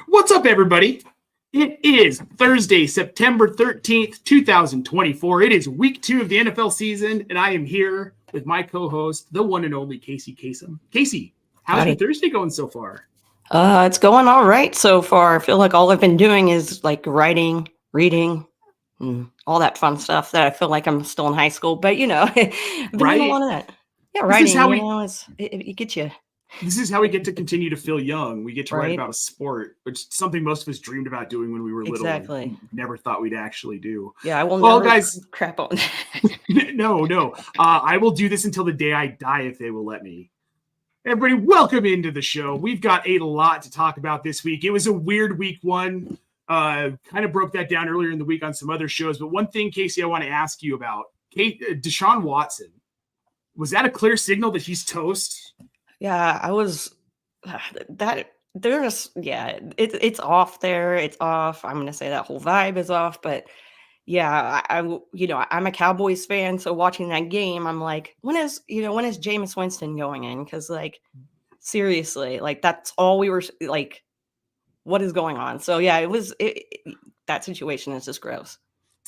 What's up, everybody? It is Thursday, September 13th, 2024. It is week 2 of the NFL season, and I am here with my co-host, the one and only Kacey Kasem. Casey, how's your Thursday going so far? It's going all right so far. I feel like all I've been doing is like writing, reading, and all that fun stuff that I feel like I'm still in high school. But, I've been doing a lot of that. Yeah, writing, it gets you. This is how we get to continue to feel young. We get to write about a sport, which is something most of us dreamed about doing when we were little. Exactly. Never thought we'd actually do. Yeah, I will never crap on that. No. I will do this until the day I die if they will let me. Everybody, welcome into the show. We've got a lot to talk about this week. It was a weird week 1. Kind of broke that down earlier in the week on some other shows. But one thing, Casey, I want to ask you about. Deshaun Watson. Was that a clear signal that he's toast? Yeah, I was it's off there. It's off. I'm going to say that whole vibe is off, but yeah, I'm a Cowboys fan. So watching that game, I'm like, when is Jameis Winston going in? Cause like, seriously, like that's all we were like, what is going on? So yeah, that situation is just gross.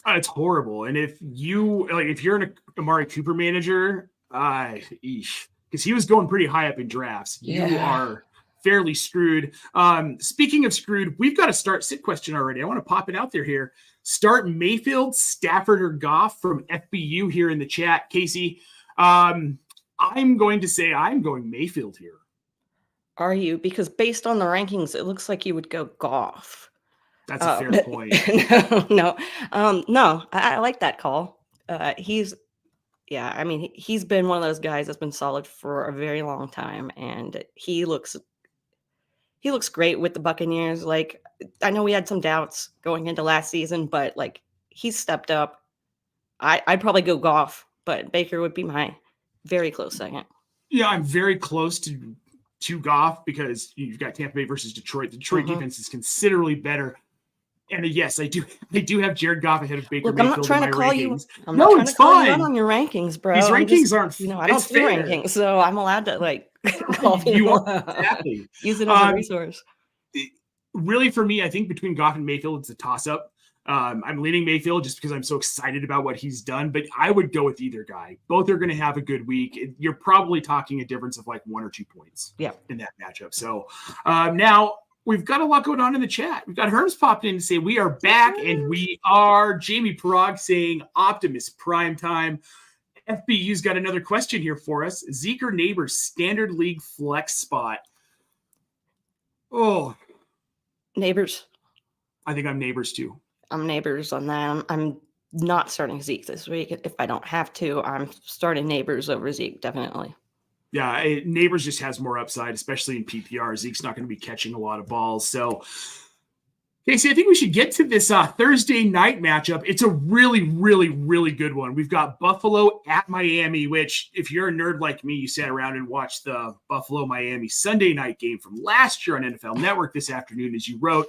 It's horrible. And if you're an Amari Cooper manager, because he was going pretty high up in drafts. Yeah. You are fairly screwed. Speaking of screwed, we've got a sit question already. I want to pop it out there here. Start Mayfield, Stafford, or Goff from FBU here in the chat. Casey, I'm going to say I'm going Mayfield here. Are you? Because based on the rankings, it looks like you would go Goff. That's a fair point. No, I like that call. He's been one of those guys that's been solid for a very long time, and he looks great with the Buccaneers. Like, I know we had some doubts going into last season, but like he's stepped up. I'd probably go Goff, but Baker would be my very close second. Yeah, I'm very close to Goff because you've got Tampa Bay versus Detroit. The Detroit defense is considerably better. And yes, I do have Jared Goff ahead of Baker Mayfield. I'm not trying to call rankings. you. No, it's fine. Out on your rankings, bro. These rankings aren't. I don't see rankings, so I'm allowed to like call people. Exactly. Use it as a resource. Really, for me, I think between Goff and Mayfield, it's a toss-up. I'm leaning Mayfield just because I'm so excited about what he's done, but I would go with either guy. Both are going to have a good week. You're probably talking a difference of like 1 or 2 points in that matchup. So now we've got a lot going on in the chat. We've got Herms popped in to say we are back, and we are. Jamie Parag saying Optimus prime time. FBU's got another question here for us. Zeke or Nabers standard league flex spot? Oh, Nabers. I think I'm Nabers too. I'm Nabers on that. I'm not starting Zeke this week. If I don't have to, I'm starting Nabers over Zeke, definitely. Yeah, Nabers just has more upside, especially in PPR. Zeke's not going to be catching a lot of balls. So, Casey, I think we should get to this Thursday night matchup. It's a really, really, really good one. We've got Buffalo at Miami, which if you're a nerd like me, you sat around and watched the Buffalo-Miami Sunday night game from last year on NFL Network this afternoon, as you wrote.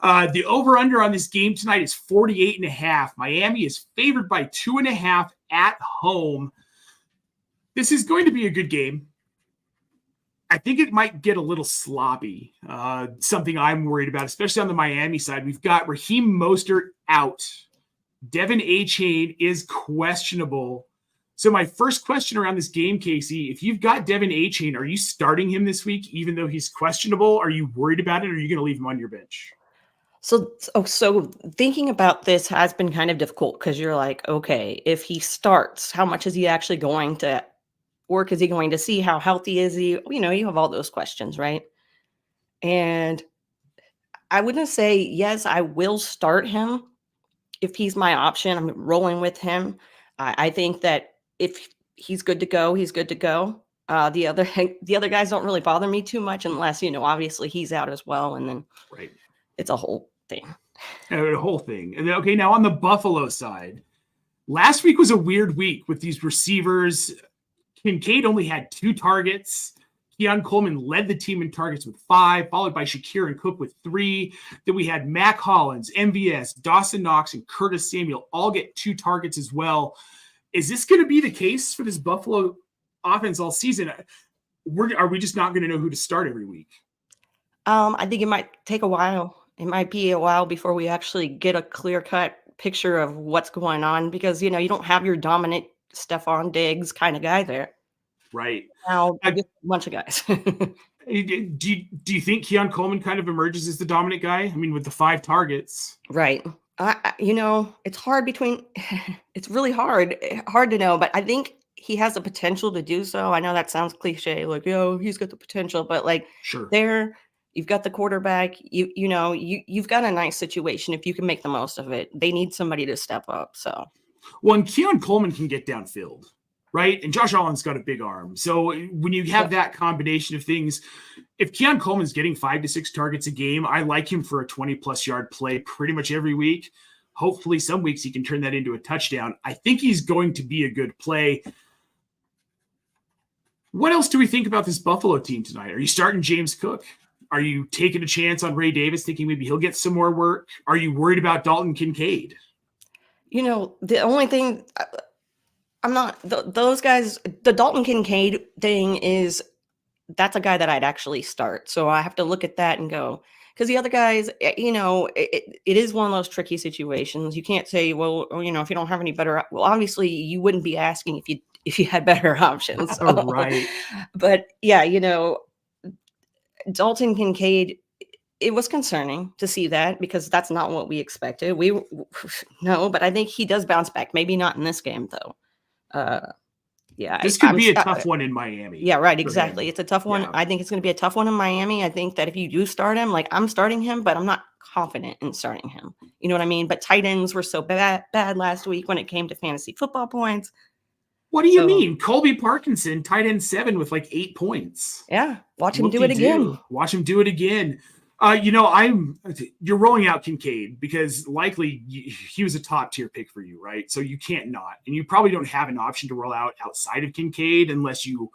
The over-under on this game tonight is 48.5. Miami is favored by 2.5 at home. This is going to be a good game. I think it might get a little sloppy. Something I'm worried about, especially on the Miami side. We've got Raheem Mostert out. Devin Achane is questionable. So my first question around this game, Casey, if you've got Devin Achane, are you starting him this week even though he's questionable? Are you worried about it, or are you going to leave him on your bench? So thinking about this has been kind of difficult because you're like, okay, if he starts, how much is he actually going to work? Is he going to see? How healthy is he? You have all those questions, right? And I wouldn't say, yes, I will start him if he's my option. I'm rolling with him. I think that if he's good to go, he's good to go. The other guys don't really bother me too much unless, obviously he's out as well. And then it's a whole thing. A whole thing. And okay, now on the Buffalo side, last week was a weird week with these receivers. Kincaid only had 2 targets. Keon Coleman led the team in targets with 5, followed by Shakir and Cook with 3. Then we had Mac Hollins, MVS, Dawson Knox, and Curtis Samuel all get 2 targets as well. Is this going to be the case for this Buffalo offense all season? Are we just not going to know who to start every week? I think it might take a while. It might be a while before we actually get a clear-cut picture of what's going on because, you don't have your dominant Stephon Diggs kind of guy there. Right. Now, I guess a bunch of guys. Do you think Keon Coleman kind of emerges as the dominant guy? I mean, with the 5 targets. Right. It's hard it's really hard to know, but I think he has the potential to do so. I know that sounds cliche, like, he's got the potential, but like Sure. you've got the quarterback, you've got a nice situation if you can make the most of it. They need somebody to step up. So, well, and Keon Coleman can get downfield, right? And Josh Allen's got a big arm. So when you have that combination of things, if Keon Coleman's getting 5 to 6 targets a game, I like him for a 20-plus yard play pretty much every week. Hopefully some weeks he can turn that into a touchdown. I think he's going to be a good play. What else do we think about this Buffalo team tonight? Are you starting James Cook? Are you taking a chance on Ray Davis, thinking maybe he'll get some more work? Are you worried about Dalton Kincaid? The only thing I'm not those guys. The Dalton Kincaid thing that's a guy that I'd actually start. So I have to look at that and go, because the other guys, it is one of those tricky situations. You can't say, well, if you don't have any better, well, obviously you wouldn't be asking if you had better options. So. Right. But yeah, Dalton Kincaid, it was concerning to see that because that's not what we expected. No, but I think he does bounce back. Maybe not in this game though. Yeah, this could be a tough one in Miami. Yeah, right. Exactly. It's a tough one. Yeah. I think it's going to be a tough one in Miami. I think that if you do start him, like I'm starting him, but I'm not confident in starting him. You know what I mean? But tight ends were so bad last week when it came to fantasy football points. What do you mean? Colby Parkinson, tight end 7 with like 8 points. Yeah. Watch him do it again. Watch him do it again. You're rolling out Kincaid because likely he was a top tier pick for you, right? So you can't not, and you probably don't have an option to roll out outside of Kincaid unless you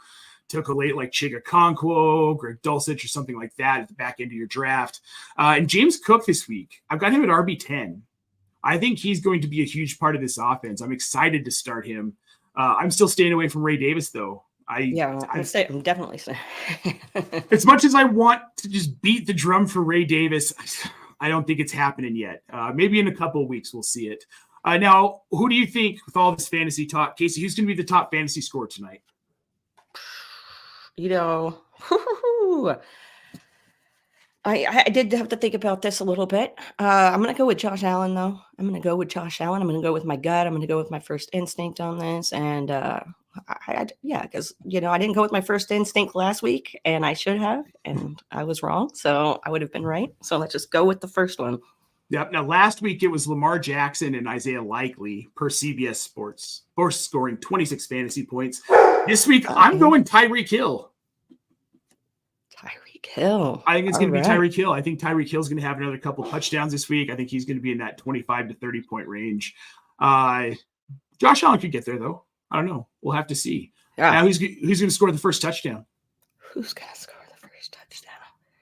took a late like Chiga Okonkwo, Greg Dulcich, or something like that at the back end of your draft. And James Cook this week, I've got him at RB10. I think he's going to be a huge part of this offense. I'm excited to start him. I'm still staying away from Ray Davis though. I'm definitely saying. As much as I want to just beat the drum for Ray Davis, I don't think it's happening yet. Maybe in a couple of weeks we'll see it. Now, who do you think, with all this fantasy talk, Casey, who's going to be the top fantasy scorer tonight? I did have to think about this a little bit. I'm going to go with Josh Allen, though. I'm going to go with go with my gut. I'm going to go with my first instinct on this. And because, I didn't go with my first instinct last week, and I should have, and I was wrong. So I would have been right. So let's just go with the first one. Yep. Now, last week it was Lamar Jackson and Isaiah Likely per CBS Sports, both scoring 26 fantasy points. This week, I'm going Tyreek Hill. Hill. I think it's going to be Tyreek Hill. I think Tyreek Hill is going to have another couple touchdowns this week. I think he's going to be in that 25 to 30 point range. Josh Allen could get there though. I don't know. We'll have to see. Yeah. Now who's going to score the first touchdown? Who's going to score the first touchdown?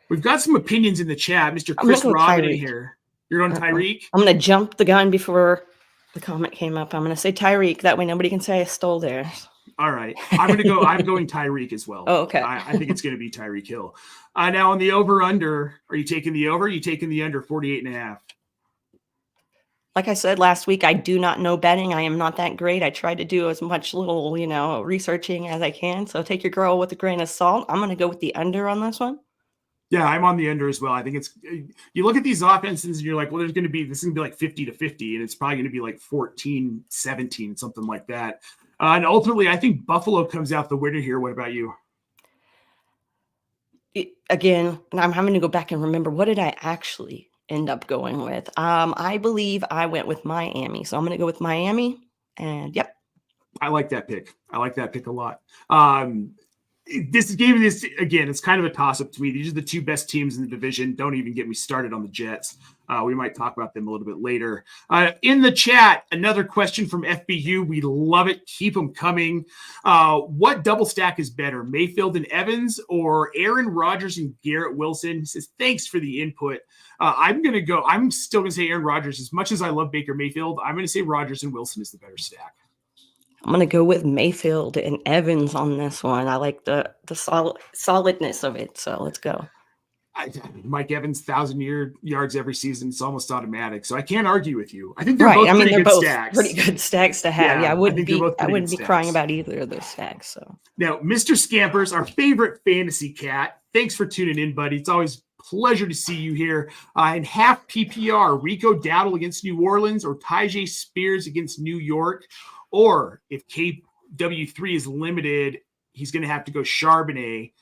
We've got some opinions in the chat. Mr. Chris Robin in here. You're on Tyreek? I'm going to jump the gun before the comment came up. I'm going to say Tyreek. That way nobody can say I stole theirs. All right. I'm going Tyreek as well. Oh, okay. I think it's going to be Tyreek Hill. Now on the over-under, are you taking the over? Or are you taking the under 48.5? Like I said last week, I do not know betting. I am not that great. I try to do as much little, researching as I can. So take your girl with a grain of salt. I'm going to go with the under on this one. Yeah, I'm on the under as well. I think you look at these offenses and you're like, well, this is going to be like 50 to 50, and it's probably going to be like 14-17, something like that. And ultimately, I think Buffalo comes out the winner here. What about you? Again, I'm having to go back and remember, what did I actually end up going with? I believe I went with Miami. So I'm going to go with Miami. And yep. I like that pick. I like that pick a lot. This game, again, it's kind of a toss-up to me. These are the two best teams in the division. Don't even get me started on the Jets. We might talk about them a little bit later. In the chat, another question from FBU. We love it. Keep them coming. What double stack is better, Mayfield and Evans or Aaron Rodgers and Garrett Wilson? He says, thanks for the input. I'm still going to say Aaron Rodgers. As much as I love Baker Mayfield, I'm going to say Rodgers and Wilson is the better stack. I'm going to go with Mayfield and Evans on this one. I like the solidness of it. So let's go. Mike Evans, 1,000 yards every season. It's almost automatic. So I can't argue with you. I think they're Right. both I mean, pretty they're good both stacks. pretty good stacks to have. Yeah, I wouldn't be crying stacks. about either of those stacks. So now, Mr. Scampers, our favorite fantasy cat. Thanks for tuning in, buddy. It's always pleasure to see you here. In half PPR, Rico Dowdle against New Orleans or Tyjae Spears against New York. Or if KW3 is limited, he's going to have to go Charbonnet.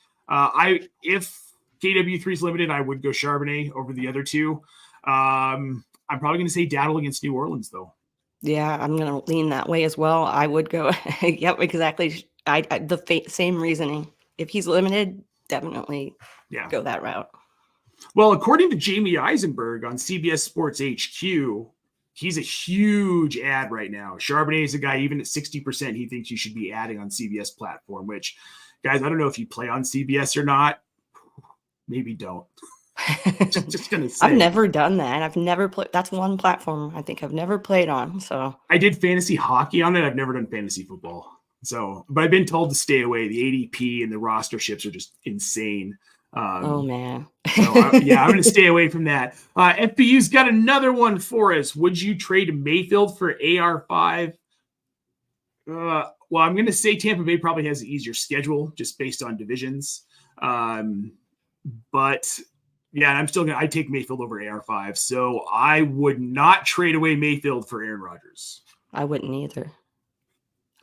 If KW3 is limited, I would go Charbonnet over the other two. I'm probably going to say Dowdle against New Orleans, though. Yeah, I'm going to lean that way as well. I would go. Yep, exactly. Same reasoning. If he's limited, definitely go that route. Well, according to Jamie Eisenberg on CBS Sports HQ, he's a huge ad right now. Charbonnet is a guy, even at 60%, he thinks you should be adding on CBS platform, which, guys, I don't know if you play on CBS or not. Maybe don't. just going to say. I've never done that. I've never played. That's one platform I think I've never played on. So I did fantasy hockey on it. I've never done fantasy football. So, but I've been told to stay away. The ADP and the roster ships are just insane. Oh man. So I'm going to stay away from that. FBU's got another one for us. Would you trade Mayfield for AR5? Well, I'm going to say Tampa Bay probably has an easier schedule just based on divisions. But yeah, I'm still I take Mayfield over AR5. So I would not trade away Mayfield for Aaron Rodgers. I wouldn't either.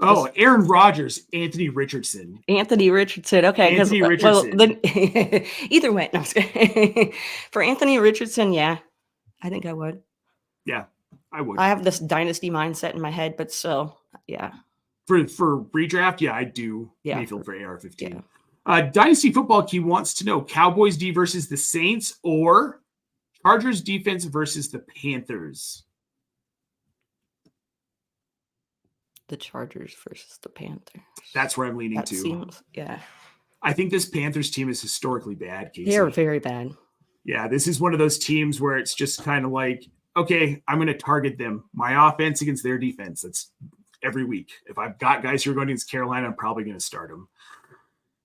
Oh, Aaron Rodgers, Anthony Richardson. Anthony Richardson. Okay. Anthony Richardson. Well, then, either way. No, for Anthony Richardson, yeah, I think I would. Yeah, I would. I have this dynasty mindset in my head, but still, yeah. For redraft, yeah, I do Mayfield for AR-15. Yeah. Dynasty Football Key wants to know Cowboys D versus the Saints or Chargers defense versus the Panthers. The Chargers versus the Panthers. That's where I'm leaning to. I think this Panthers team is historically bad, Casey. They're very bad. Yeah, this is one of those teams where it's just kind of like, okay, I'm going to target them. My offense against their defense. That's every week. If I've got guys who are going against Carolina, I'm probably going to start them.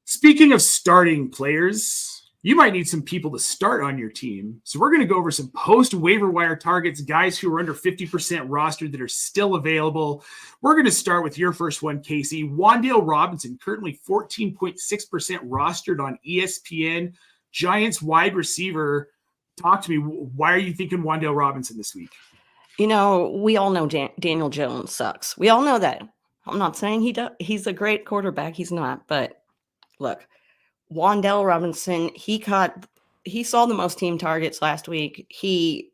Speaking of starting players, you might need some people to start on your team. So we're going to go over some post-waiver wire targets, guys who are under 50% rostered that are still available. We're going to start with your first one, Casey. Wan'Dale Robinson, currently 14.6% rostered on ESPN. Giants wide receiver. Talk to me. Why are you thinking Wan'Dale Robinson this week? You know, we all know Daniel Jones sucks. We all know that. I'm not saying he's a great quarterback. He's not. But look, Wan'Dale Robinson, he saw the most team targets last week. He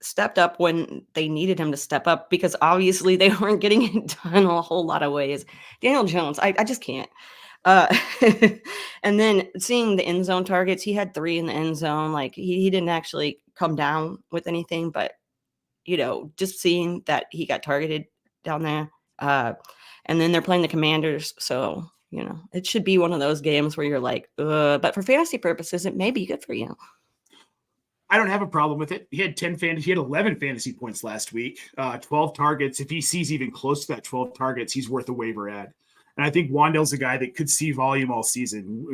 stepped up when they needed him to step up because obviously they weren't getting it done a whole lot of ways. Daniel Jones, I just can't. And then seeing the end zone targets, he had 3 in the end zone. Like he didn't actually come down with anything, but just seeing that he got targeted down there. And then they're playing the Commanders, so it should be one of those games where you're like, but for fantasy purposes, it may be good for you. I don't have a problem with it. He had 11 fantasy points last week, 12 targets. If he sees even close to that 12 targets, he's worth a waiver ad. And I think Wan'Dale's a guy that could see volume all season.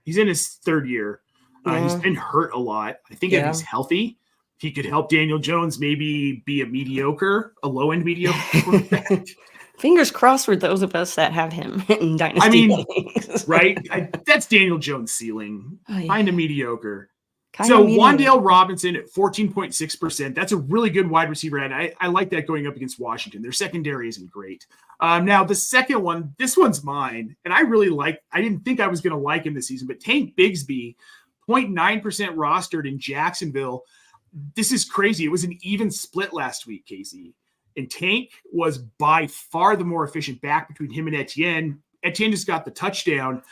He's in his 3rd year. He's been hurt a lot. I think if he's healthy, he could help Daniel Jones maybe be a low-end mediocre quarterback. Fingers crossed for those of us that have him in dynasty. I mean, right? That's Daniel Jones' ceiling. Oh, yeah. Kind of mediocre. Wan'Dale Robinson at 14.6%. That's a really good wide receiver ad. I like that going up against Washington. Their secondary isn't great. Now, the second one, this one's mine. And I didn't think I was going to like him this season, but Tank Bigsby, 0.9% rostered in Jacksonville. This is crazy. It was an even split last week, Casey. And Tank was by far the more efficient back between him and Etienne. Etienne just got the touchdown.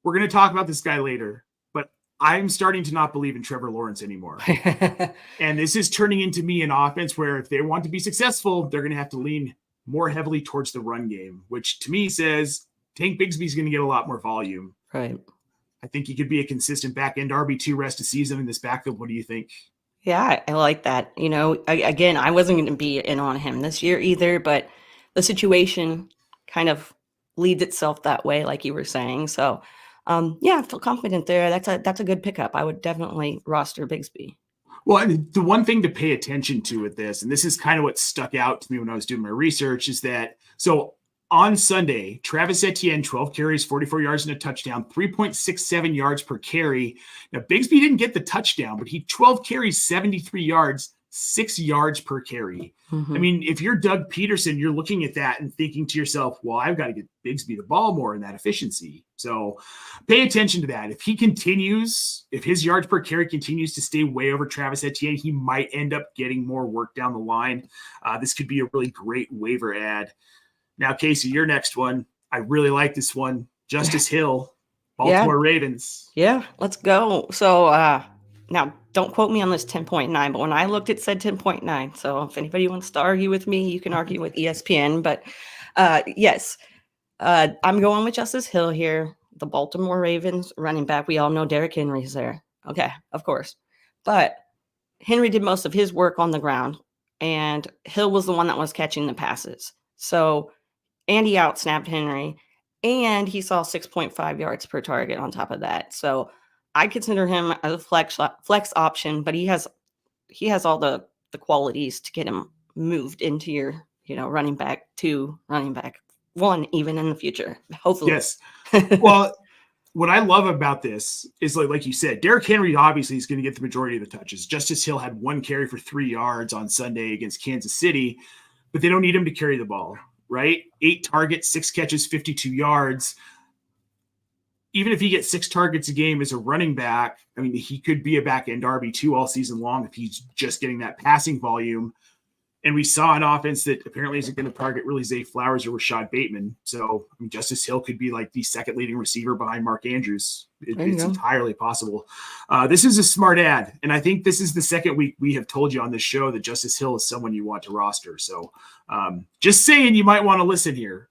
We're going to talk about this guy later, but I'm starting to not believe in Trevor Lawrence anymore. And this is turning into me an offense where if they want to be successful, they're going to have to lean more heavily towards the run game, which to me says Tank Bigsby's going to get a lot more volume. Right. I think he could be a consistent back-end RB2 rest of season in this backfield. What do you think? Yeah, I like that. I wasn't going to be in on him this year either, but the situation kind of leads itself that way, like you were saying. So Yeah, I feel confident there. That's a good pickup. I would definitely roster Bigsby. Well, and the one thing to pay attention to with this, and this is kind of what stuck out to me when I was doing my research, is that so on Sunday, Travis Etienne, 12 carries, 44 yards and a touchdown, 3.67 yards per carry. Now, Bigsby didn't get the touchdown, but he 12 carries, 73 yards, 6 yards per carry. I mean, if you're Doug Peterson, you're looking at that and thinking to yourself, well, I've got to get Bigsby the ball more in that efficiency. So pay attention to that. If he continues, if his yards per carry continues to stay way over Travis Etienne, he might end up getting more work down the line. This could be a really great waiver ad. Now, Casey, your next one. I really like this one. Justice Hill, Baltimore Ravens. Yeah, let's go. So now don't quote me on this 10.9, but when I looked, it said 10.9. So if anybody wants to argue with me, you can argue with ESPN. But yes, I'm going with Justice Hill here. The Baltimore Ravens running back. We all know Derrick Henry's there. Okay, of course. But Henry did most of his work on the ground, and Hill was the one that was catching the passes. So Andy outsnapped Henry, and he saw 6.5 yards per target on top of that. So I consider him as a flex option, but he has all the qualities to get him moved into your, running back 2, running back 1, even in the future, hopefully. Yes. Well, what I love about this is like you said, Derrick Henry obviously is going to get the majority of the touches. Justice Hill had 1 carry for 3 yards on Sunday against Kansas City, but they don't need him to carry the ball. Right? 8 targets, 6 catches, 52 yards. Even if he gets 6 targets a game as a running back, I mean, he could be a back-end RB2 all season long if he's just getting that passing volume. And we saw an offense that apparently isn't going to target really Zay Flowers or Rashad Bateman. So I mean, Justice Hill could be like the second leading receiver behind Mark Andrews. It's entirely possible. This is a smart ad. And I think this is the second week we have told you on this show that Justice Hill is someone you want to roster. So just saying, you might want to listen here.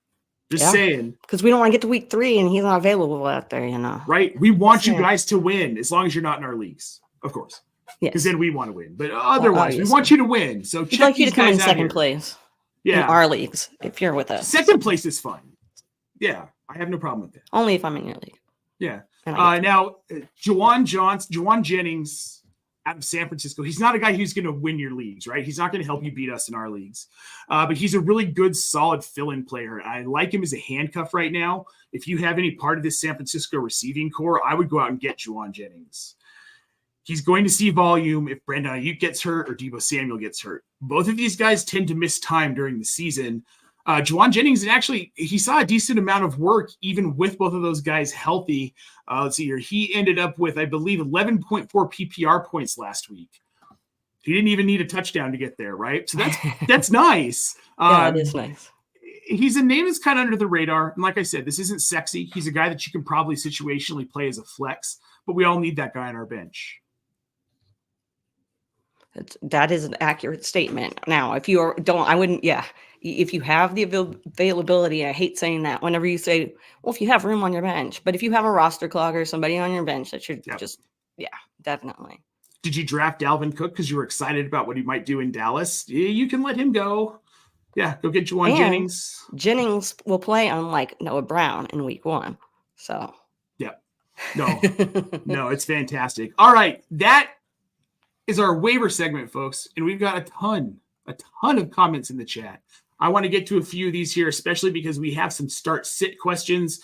Just saying. Because we don't want to get to week 3 and he's not available out there, Right? We want you guys to win as long as you're not in our leagues, of course. Because then we want to win. But otherwise, we want you to win. So we'd like you to come in second place in our leagues if you're with us. Second place is fine. Yeah, I have no problem with that. Only if I'm in your league. Yeah. Now, Jauan Jennings out of San Francisco, he's not a guy who's going to win your leagues, right? He's not going to help you beat us in our leagues. But he's a really good, solid fill-in player. I like him as a handcuff right now. If you have any part of this San Francisco receiving core, I would go out and get Jauan Jennings. He's going to see volume if Brandon Ayuk gets hurt or Deebo Samuel gets hurt. Both of these guys tend to miss time during the season. Jauan Jennings, actually, he saw a decent amount of work even with both of those guys healthy. Let's see here. He ended up with, I believe, 11.4 PPR points last week. He didn't even need a touchdown to get there, right? So that's nice. Yeah, it is nice. He's a name that's kind of under the radar. And like I said, this isn't sexy. He's a guy that you can probably situationally play as a flex, but we all need that guy on our bench. That is an accurate statement. Now, if you if you have the availability, I hate saying that whenever you say, well, if you have room on your bench, but if you have a roster clogger, somebody on your bench that should definitely. Did you draft Dalvin Cook because you were excited about what he might do in Dallas? You can let him go. Yeah, go get Jauan Jennings. Jennings will play unlike Noah Brown in week 1. So. Yeah. No, it's fantastic. All right. That is our waiver segment, folks. And we've got a ton of comments in the chat. I want to get to a few of these here, especially because we have some start-sit questions.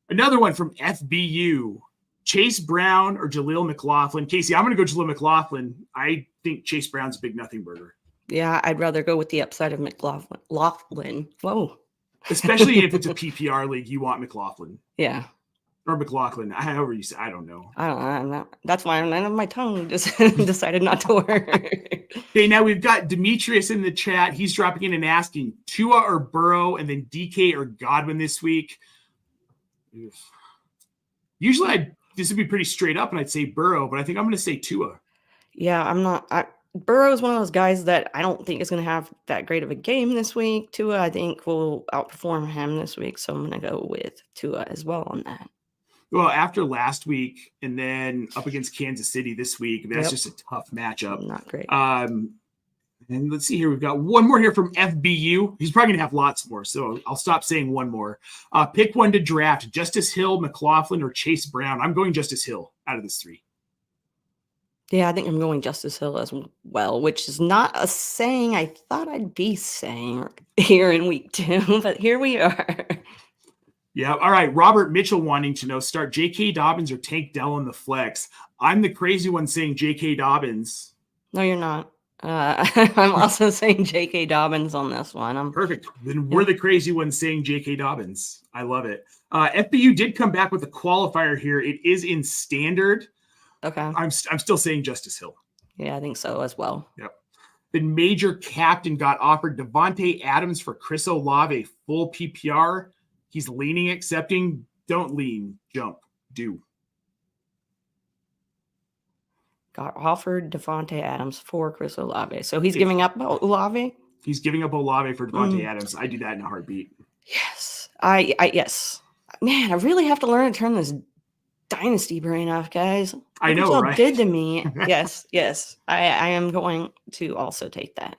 Another one from FBU. Chase Brown or Jaleel McLaughlin? Casey, I'm going to go Jaleel McLaughlin. I think Chase Brown's a big nothing burger. Yeah, I'd rather go with the upside of McLaughlin. Whoa. Especially if it's a PPR league, you want McLaughlin. Yeah. Or McLaughlin, however you say. I don't know. I'm not. That's why my tongue just decided not to work. Okay, now we've got Demetrius in the chat. He's dropping in and asking Tua or Burrow, and then DK or Godwin this week. Usually this would be pretty straight up, and I'd say Burrow, but I think I'm going to say Tua. Yeah, I'm not. Burrow is one of those guys that I don't think is going to have that great of a game this week. Tua, I think, will outperform him this week, so I'm going to go with Tua as well on that. Well, after last week and then up against Kansas City this week, that's just a tough matchup. Not great. And let's see here. We've got one more here from FBU. He's probably going to have lots more, so I'll stop saying one more. Pick one to draft. Justice Hill, McLaughlin, or Chase Brown. I'm going Justice Hill out of this three. Yeah, I think I'm going Justice Hill as well, which is not a saying I thought I'd be saying here in week 2, but here we are. Yeah. All right. Robert Mitchell wanting to know, start J.K. Dobbins or Tank Dell in the flex. I'm the crazy one saying J.K. Dobbins. No, you're not. I'm also saying J.K. Dobbins on this one. Perfect. Then we're the crazy ones saying J.K. Dobbins. I love it. FBU did come back with a qualifier here. It is in standard. Okay. I'm still saying Justice Hill. Yeah, I think so as well. Yep. The major captain got offered Devontae Adams for Chris Olave, full PPR. He's leaning, accepting. Don't lean, jump, do. Got offered Devontae Adams for Chris Olave. So he's giving up Olave? He's giving up Olave for Devontae Adams. I do that in a heartbeat. Yes. Yes. Man, I really have to learn to turn this dynasty brain off, guys. I know, y'all right? Did to me. Yes. I am going to also take that.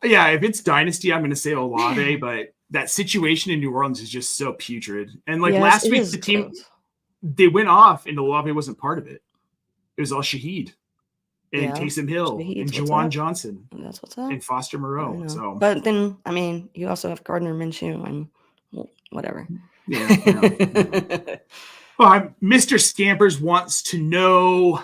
Yeah, if it's dynasty, I'm going to say Olave, but that situation in New Orleans is just so putrid. And like last week, the team, they went off and Olave wasn't part of it. It was all Shaheed and Taysom Hill and Jauan Johnson. That's what's up. And Foster Moreau. So, but then, I mean, you also have Gardner Minshew and whatever. Yeah. Well, Mr. Scampers wants to know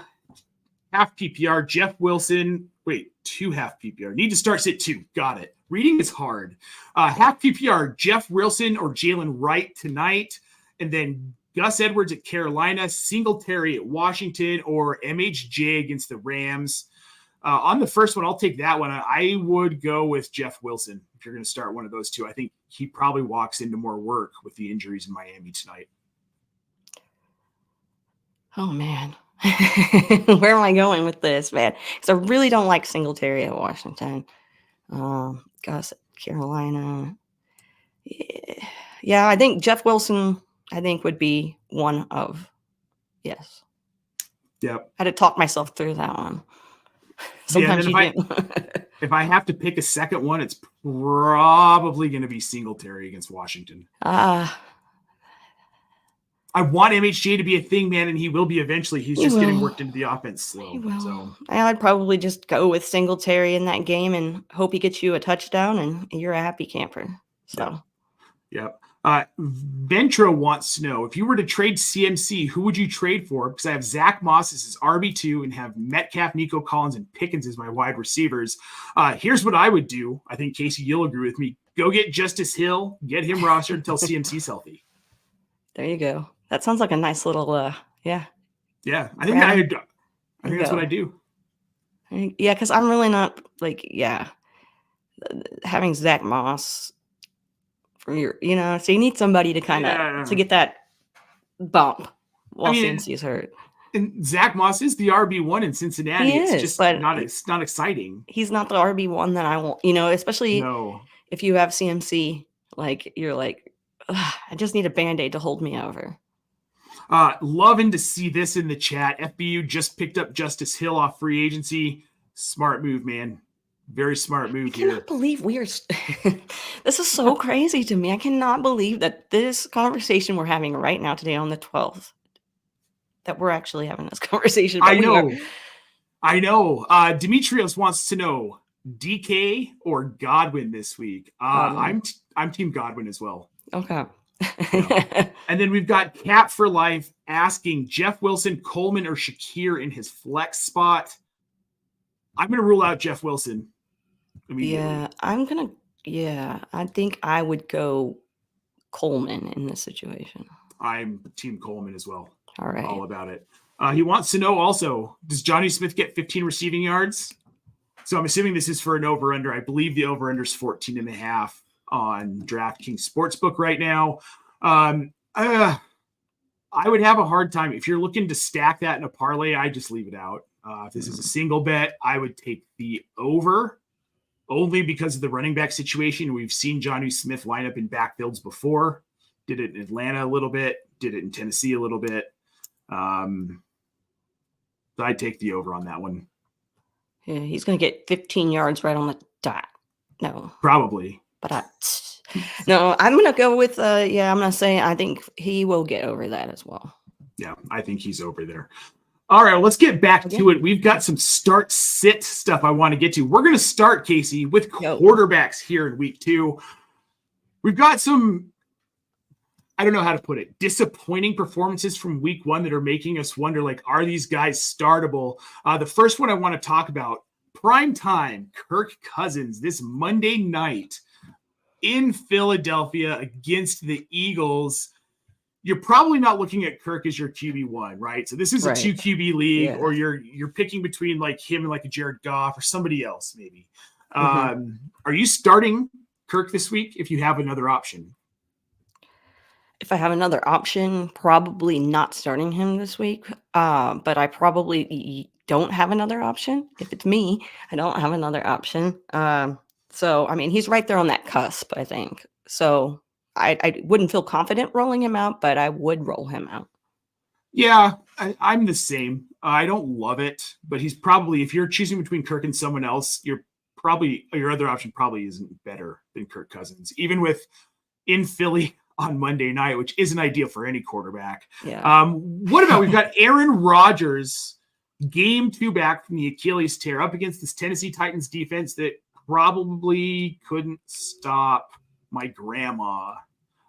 half PPR, Jeff Wilson. Wait, 2 half PPR. Need to start sit 2. Got it. Reading is hard. Half PPR, Jeff Wilson or Jalen Wright tonight. And then Gus Edwards at Carolina, Singletary at Washington, or MHJ against the Rams. On the first one, I'll take that one. I would go with Jeff Wilson if you're going to start one of those two. I think he probably walks into more work with the injuries in Miami tonight. Oh, man. Where am I going with this, man? Because I really don't like Singletary at Washington. Gus at Carolina. Yeah, I think Jeff Wilson, would be one of, yes. Yep. I had to talk myself through that one. Sometimes you do. If I have to pick a second one, it's probably going to be Singletary against Washington. I want MHJ to be a thing, man, and he will be eventually. He's just getting worked into the offense slow. So I'd probably just go with Singletary in that game and hope he gets you a touchdown, and you're a happy camper. So, yep. Ventro wants to know, if you were to trade CMC, who would you trade for? Because I have Zach Moss as his RB2 and have Metcalf, Nico Collins, and Pickens as my wide receivers. Here's what I would do. I think, Casey, you'll agree with me. Go get Justice Hill, get him rostered until CMC's healthy. There you go. That sounds like a nice little, Yeah, I think that's what I do. Yeah, because I'm really not having Zach Moss for your, so you need somebody to kind of to get that bump while CMC is hurt. And Zach Moss is the RB1 in Cincinnati. It's just not exciting. He's not the RB1 that I want, especially if you have CMC, you're like, I just need a Band-Aid to hold me over. Loving to see this in the chat. FBU just picked up Justice Hill off free agency. Smart move, man. Very smart move here. I cannot believe we are. This is so crazy to me. I cannot believe that this conversation we're having right now today on the 12th, that we're actually having this conversation. I know. Demetrios wants to know DK or Godwin this week. I'm Team Godwin as well. Okay. And then we've got Cap for Life asking Jeff Wilson, Coleman, or Shakir in his flex spot. I'm going to rule out Jeff Wilson immediately. Yeah, I think I would go Coleman in this situation. I'm Team Coleman as well. All right. All about it. He wants to know also, does Johnny Smith get 15 receiving yards? So I'm assuming this is for an over-under. I believe the over-under is 14.5 on DraftKings Sportsbook right now. I would have a hard time. If you're looking to stack that in a parlay, I just leave it out. If this is a single bet, I would take the over only because of the running back situation. We've seen Johnny Smith line up in backfields before. Did it in Atlanta a little bit. Did it in Tennessee a little bit. So I'd take the over on that one. Yeah, he's going to get 15 yards right on the No. Probably. But no, I'm going to go with, I'm going to say I think he will get over that as well. Yeah, I think he's over there. All right, well, let's get back to it. We've got some start-sit stuff I want to get to. We're going to start, Casey, with quarterbacks here in week 2. We've got some, I don't know how to put it, disappointing performances from week 1 that are making us wonder, like, are these guys startable? The first one I want to talk about, prime time, Kirk Cousins, this Monday night in Philadelphia against the Eagles. You're probably not looking at Kirk as your QB1, right? So this is a 2 QB league, or you're picking between like him and like a Jared Goff or somebody else, maybe. Are you starting Kirk this week if you have another option? If I have another option, probably not starting him this week. But I probably don't have another option. If it's me, I don't have another option. So, I mean, he's right there on that cusp, I think. So I wouldn't feel confident rolling him out, but I would roll him out. Yeah, I'm the same. I don't love it, but he's probably, if you're choosing between Kirk and someone else, your other option probably isn't better than Kirk Cousins, even with in Philly on Monday night, which isn't ideal for any quarterback. Yeah. What about, we've got Aaron Rodgers, game 2 back from the Achilles tear, up against this Tennessee Titans defense that probably couldn't stop my grandma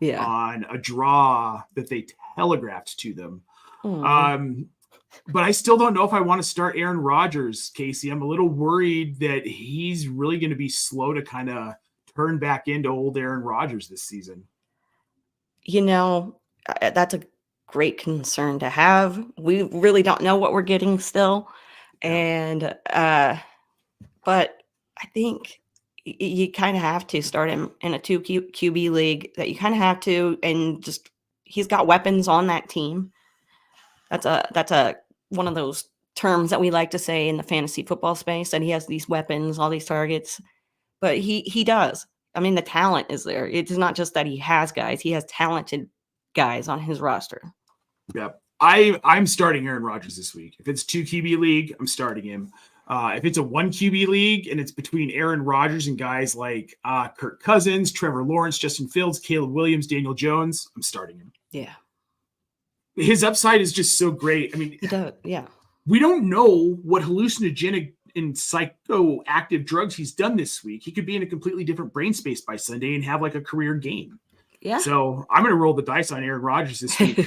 on a draw that they telegraphed to them. But I still don't know if I want to start Aaron Rodgers, Casey. I'm a little worried that he's really going to be slow to kind of turn back into old Aaron Rodgers this season. You know, that's a great concern to have. We really don't know what we're getting still. And, but I think you kind of have to start him in a 2 QB league, that you kind of have to, and just, he's got weapons on that team. That's a one of those terms that we like to say in the fantasy football space, that he has these weapons, all these targets, but he does. I mean, the talent is there. It's not just that he has guys; he has talented guys on his roster. Yep. I'm starting Aaron Rodgers this week. If it's 2 QB league, I'm starting him. If it's a 1 QB league and it's between Aaron Rodgers and guys like Kirk Cousins, Trevor Lawrence, Justin Fields, Caleb Williams, Daniel Jones, I'm starting him. Yeah. His upside is just so great. I mean, he does, we don't know what hallucinogenic and psychoactive drugs he's done this week. He could be in a completely different brain space by Sunday and have like a career game. Yeah. So I'm going to roll the dice on Aaron Rodgers this week.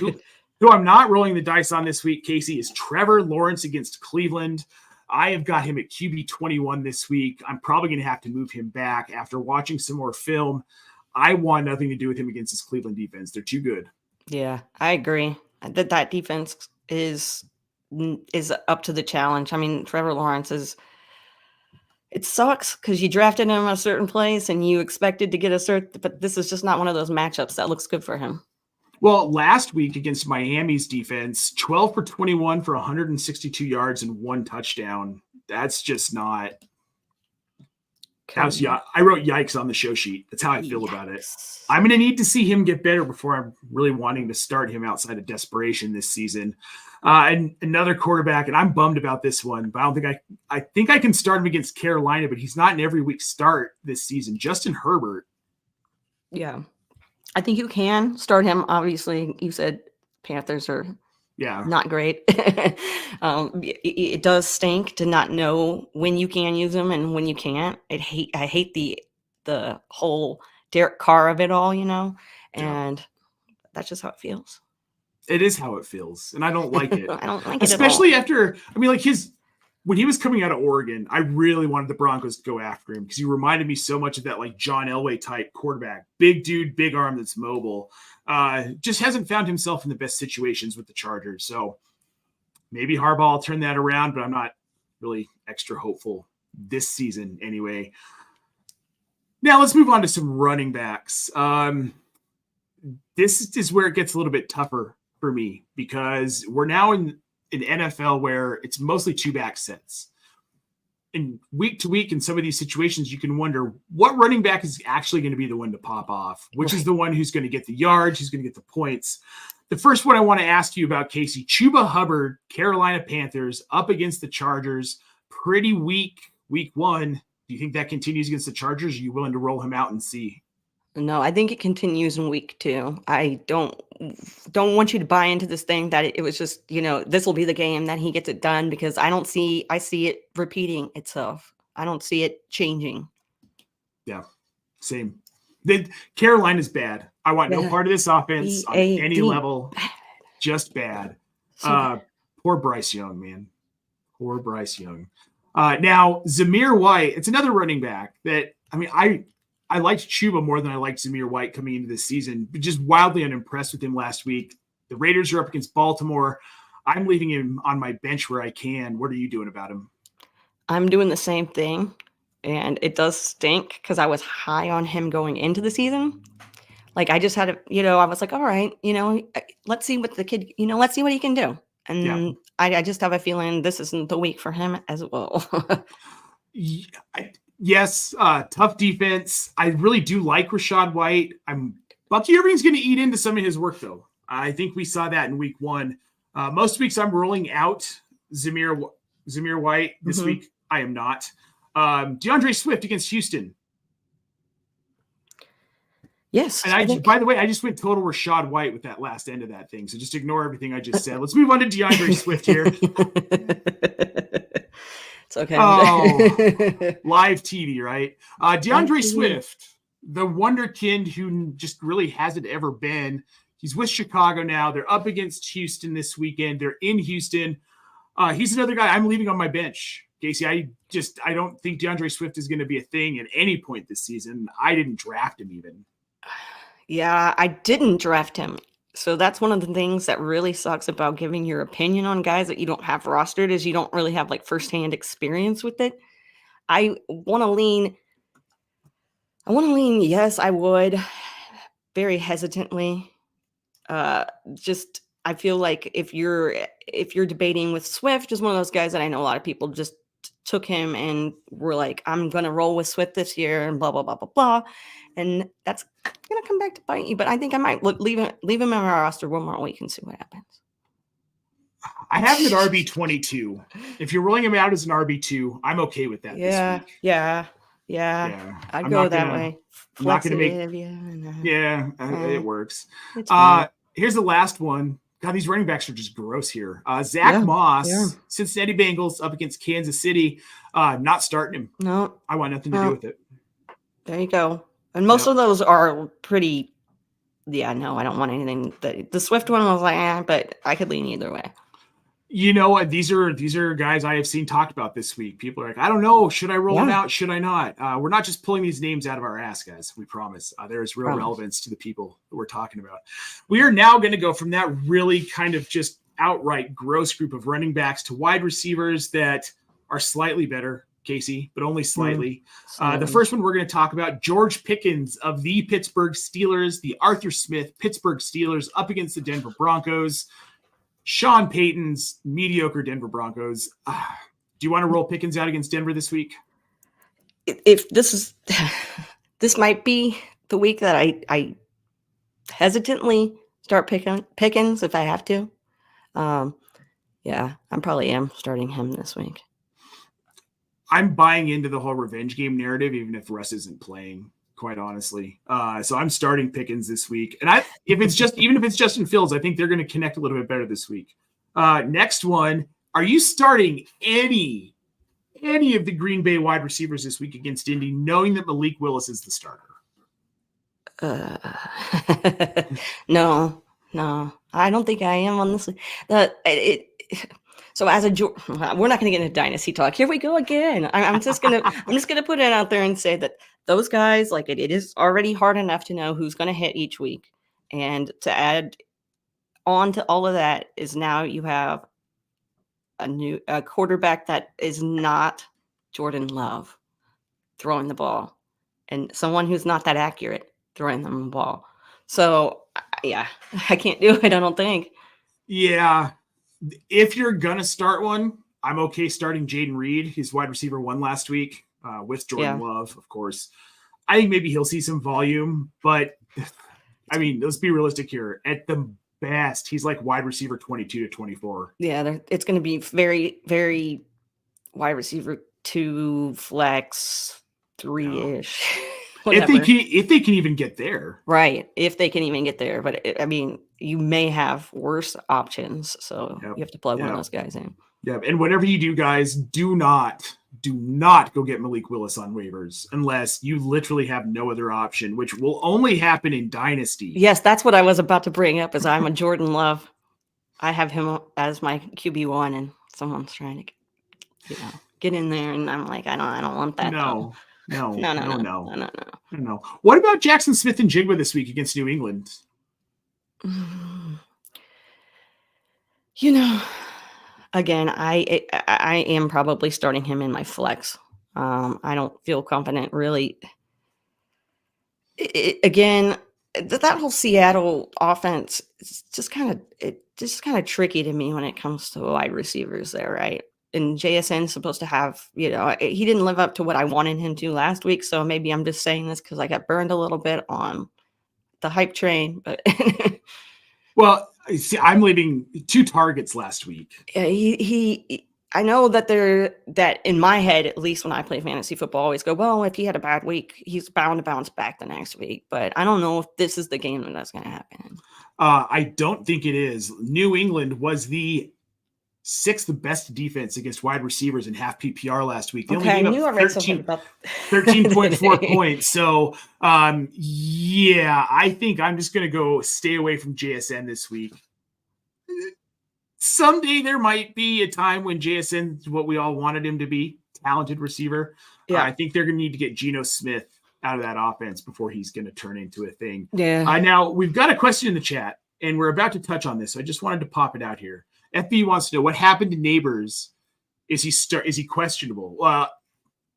Who I'm not rolling the dice on this week, Casey, is Trevor Lawrence against Cleveland. I have got him at QB 21 this week. I'm probably going to have to move him back after watching some more film. I want nothing to do with him against this Cleveland defense. They're too good. Yeah, I agree. That defense is up to the challenge. I mean, Trevor Lawrence it sucks because you drafted him a certain place and you expected to get but this is just not one of those matchups that looks good for him. Well, last week against Miami's defense, 12 for 21 for 162 yards and 1 touchdown. That's just not. I wrote yikes on the show sheet. That's how I feel about it. I'm going to need to see him get better before I'm really wanting to start him outside of desperation this season. And another quarterback, and I'm bummed about this one, but I think I can start him against Carolina, but he's not an every week start this season. Justin Herbert. Yeah. I think you can start him. Obviously, you said Panthers are not great. It does stink to not know when you can use them and when you can't. I hate the whole Derek Carr of it all, and that's just how it feels. It is how it feels, and I don't like it. I don't like it, especially at all. After. I mean, like when he was coming out of Oregon, I really wanted the Broncos to go after him because he reminded me so much of that like John Elway type quarterback, big dude, big arm that's mobile. Just hasn't found himself in the best situations with the Chargers. So maybe Harbaugh will turn that around, but I'm not really extra hopeful this season anyway. Now let's move on to some running backs. This is where it gets a little bit tougher for me because we're now in an NFL where it's mostly 2-back sets. And week to week in some of these situations, you can wonder what running back is actually going to be the one to pop off, which is the one who's going to get the yards, who's going to get the points. The first one I want to ask you about, Casey, Chuba Hubbard, Carolina Panthers, up against the Chargers. Pretty weak week 1. Do you think that continues against the Chargers? Are you willing to roll him out and see? No, I think it continues in week 2. I don't want you to buy into this thing that it was just, this will be the game that he gets it done, because I see it repeating itself. I don't see it changing. Yeah, same. Carolina's bad. I want no part of this offense on any level. Just bad. Poor Bryce Young, man. Poor Bryce Young. Now, Zamir White, it's another running back that, I liked Chuba more than I liked Zamir White coming into this season, but just wildly unimpressed with him last week. The Raiders are up against Baltimore. I'm leaving him on my bench where I can. What are you doing about him? I'm doing the same thing, and it does stink because I was high on him going into the season. Like, I just had I was like, all right, let's see what the kid, let's see what he can do. And I just have a feeling this isn't the week for him as well. Yes, tough defense. I really do like Rachaad White. Bucky Irving's going to eat into some of his work, though. I think we saw that in week 1. Most weeks I'm rolling out Zamir White. This week I am not. DeAndre Swift against Houston. Yes. And by the way, I just went total Rachaad White with that last end of that thing. So just ignore everything I just said. Let's move on to DeAndre Swift here. It's okay. Oh, live TV, right? DeAndre Swift, the wonderkind who just really hasn't ever been. He's with Chicago now. They're up against Houston this weekend. They're in Houston. He's another guy I'm leaving on my bench. Casey, I don't think DeAndre Swift is going to be a thing at any point this season. I didn't draft him even. Yeah, I didn't draft him. So that's one of the things that really sucks about giving your opinion on guys that you don't have rostered, is you don't really have like firsthand experience with it. I want to lean, yes, I would, very hesitantly. I feel like if you're debating with Swift, just one of those guys that I know a lot of people just took him and were like, I'm going to roll with Swift this year and blah, blah, blah, blah, blah. And that's going to come back to bite you. But I think I might leave him in my roster one more week and see what happens. I have him at RB22. If you're rolling him out as an RB2, I'm okay with that this week. Yeah. I'd go that way. I'm not going to make... it works. Here's the last one. God, these running backs are just gross here. Zach Moss, Cincinnati Bengals up against Kansas City. Not starting him. No. I want nothing to do with it. There you go. And most of those are pretty, I don't want anything. The Swift one was like, but I could lean either way. You know what? These are guys I have seen talked about this week. People are like, I don't know. Should I roll them out? Should I not? We're not just pulling these names out of our ass, guys. We promise. There is real relevance to the people that we're talking about. We are now going to go from that really kind of just outright gross group of running backs to wide receivers that are slightly better, Casey, but only slightly. The first one we're going to talk about, George Pickens of the Pittsburgh Steelers, the Arthur Smith Pittsburgh Steelers up against the Denver Broncos. Sean Payton's mediocre Denver Broncos. Do you want to roll Pickens out against Denver this week? If this might be the week that I hesitantly start Pickens if I have to. I probably am starting him this week. I'm buying into the whole revenge game narrative, even if Russ isn't playing, quite honestly. So I'm starting Pickens this week. And even if it's Justin Fields, I think they're going to connect a little bit better this week. Next one, are you starting any of the Green Bay wide receivers this week against Indy, knowing that Malik Willis is the starter? No, I don't think I am on this. So we're not going to get into dynasty talk. Here we go again. I'm just gonna put it out there and say that those guys, like it is already hard enough to know who's going to hit each week, and to add on to all of that is now you have a quarterback that is not Jordan Love throwing the ball, and someone who's not that accurate throwing them the ball. So I can't do it. I don't think. Yeah. If you're going to start one, I'm okay starting Jaden Reed. He's wide receiver 1 last week with Jordan Love, of course. I think maybe he'll see some volume, but let's be realistic here. At the best, he's like wide receiver 22 to 24. Yeah, it's going to be very, very wide receiver 2 flex 3-ish. If they can even get there. Right. If they can even get there. But I mean, you may have worse options. So you have to plug one of those guys in. Yeah. And whatever you do, guys, do not go get Malik Willis on waivers unless you literally have no other option, which will only happen in Dynasty. Yes, that's what I was about to bring up. Is I'm a Jordan Love. I have him as my QB1, and someone's trying to, get in there, and I'm like, I don't want that. No. No. What about Jaxon Smith-Njigba this week against New England? Again, I am probably starting him in my flex. I don't feel confident really. Again, that whole Seattle offense is just kind of tricky to me when it comes to wide receivers there, right? And JSN's supposed to have, he didn't live up to what I wanted him to last week. So maybe I'm just saying this because I got burned a little bit on the hype train. But well, see, I'm leaving 2 targets last week. I know that in my head, at least when I play fantasy football, I always go, well, if he had a bad week, he's bound to bounce back the next week. But I don't know if this is the game that's going to happen. I don't think it is. New England was the 6th best defense against wide receivers in half PPR last week. They only gave up 13.4 points. So, I think I'm just going to go stay away from JSN this week. Someday there might be a time when JSN is what we all wanted him to be, talented receiver. Yeah. I think they're going to need to get Geno Smith out of that offense before he's going to turn into a thing. Yeah. Now, we've got a question in the chat, and we're about to touch on this. So I just wanted to pop it out here. FB wants to know what happened to Nabers. Is he questionable?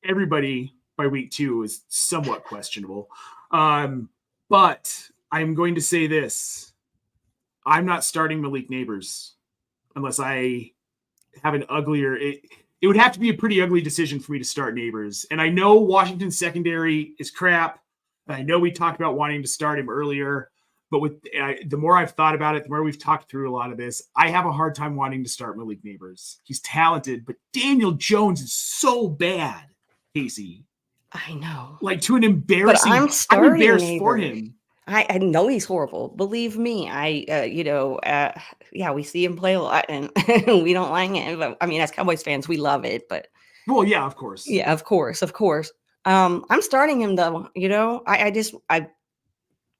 Everybody by week 2 is somewhat questionable. But I'm going to say this. I'm not starting Malik Nabers unless I have an uglier. It would have to be a pretty ugly decision for me to start Nabers. And I know Washington's secondary is crap. And I know we talked about wanting to start him earlier. But the more I've thought about it, the more we've talked through a lot of this, I have a hard time wanting to start Malik Nabers. He's talented, but Daniel Jones is so bad, Casey. I know. Like to an embarrassing. But I'm embarrassed Nabers. For him. I know he's horrible. Believe me. We see him play a lot, and we don't like it. But I mean, as Cowboys fans, we love it. But well, yeah, of course. Yeah, of course. I'm starting him though.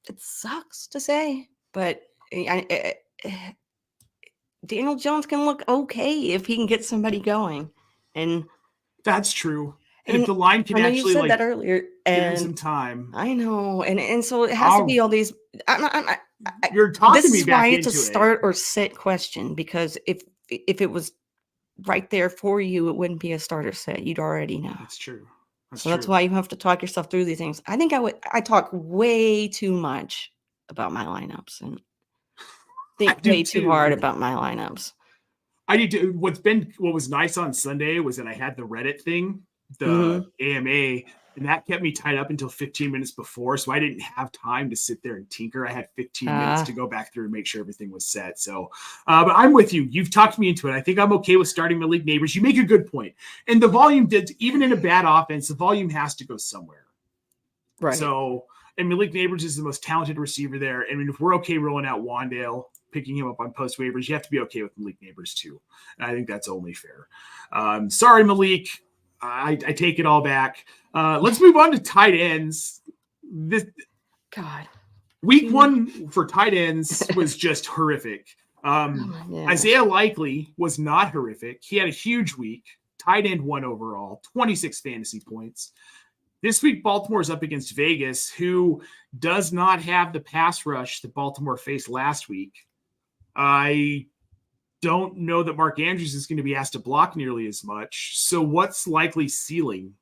It sucks to say, but Daniel Jones can look okay if he can get somebody going, and that's true. And if the line can actually, you said that earlier, and some time, I know, and so it has to be all these. You're talking this me is back why into it's a start or sit question, because if it was right there for you, it wouldn't be a start or sit. You'd already know. That's true. That's why you have to talk yourself through these things. I think I talk way too much about my lineups and think way too hard about my lineups. I need to. What was nice on Sunday was that I had the Reddit thing, the AMA, and that kept me tied up until 15 minutes before. So I didn't have time to sit there and tinker. I had 15 minutes to go back through and make sure everything was set. So, but I'm with you. You've talked me into it. I think I'm okay with starting Malik Nabers. You make a good point. And the volume even in a bad offense, the volume has to go somewhere. Right. So, and Malik Nabers is the most talented receiver there. I mean, if we're okay rolling out Wan'Dale, picking him up on post waivers, you have to be okay with Malik Nabers too. And I think that's only fair. Sorry, Malik. I take it all back. Let's move on to tight ends. Week 1 for tight ends was just horrific. Isaiah Likely was not horrific. He had a huge week. Tight end 1 overall, 26 fantasy points. This week, Baltimore is up against Vegas, who does not have the pass rush that Baltimore faced last week. I don't know that Mark Andrews is going to be asked to block nearly as much. So what's Likely ceiling?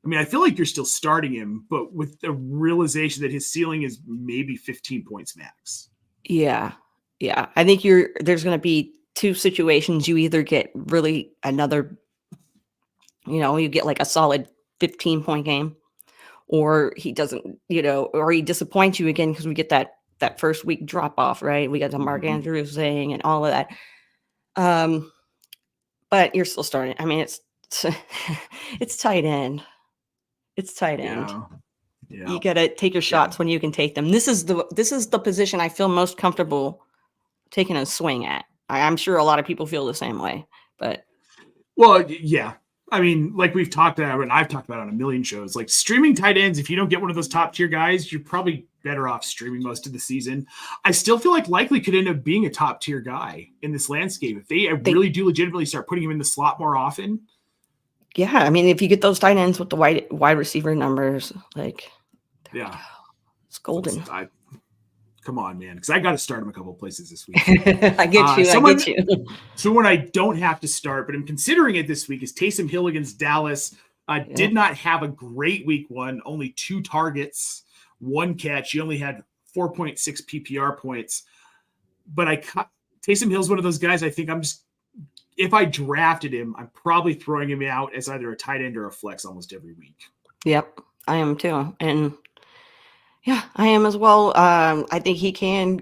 I mean, I feel like you're still starting him, but with the realization that his ceiling is maybe 15 points max. Yeah. I think there's going to be 2 situations. You either get really another, you get like a solid 15-point game, or he doesn't, or he disappoints you again because we get that first week drop off, right? We got the Mark Andrews thing and all of that. But you're still starting. I mean, it's It's tight end. It's tight end. Yeah. You gotta take your shots when you can take them. This is the position I feel most comfortable taking a swing at. I'm sure a lot of people feel the same way, but yeah. I mean, like we've talked about, and I've talked about on a million shows, like streaming tight ends, if you don't get one of those top tier guys, you're probably better off streaming most of the season. I still feel like Likely could end up being a top tier guy in this landscape. If they really do legitimately start putting him in the slot more often. Yeah. I mean, if you get those tight ends with the wide receiver numbers, like, yeah, it's golden. Come on, man. Because I got to start him a couple of places this week. I get you. I get you. Someone I don't have to start, but I'm considering it this week is Taysom Hill against Dallas. Did not have a great week one, only 2 targets, 1 catch. He only had 4.6 PPR points. But Taysom Hill's one of those guys I think if I drafted him, I'm probably throwing him out as either a tight end or a flex almost every week. Yep, I am too. And yeah, I am as well. I think he can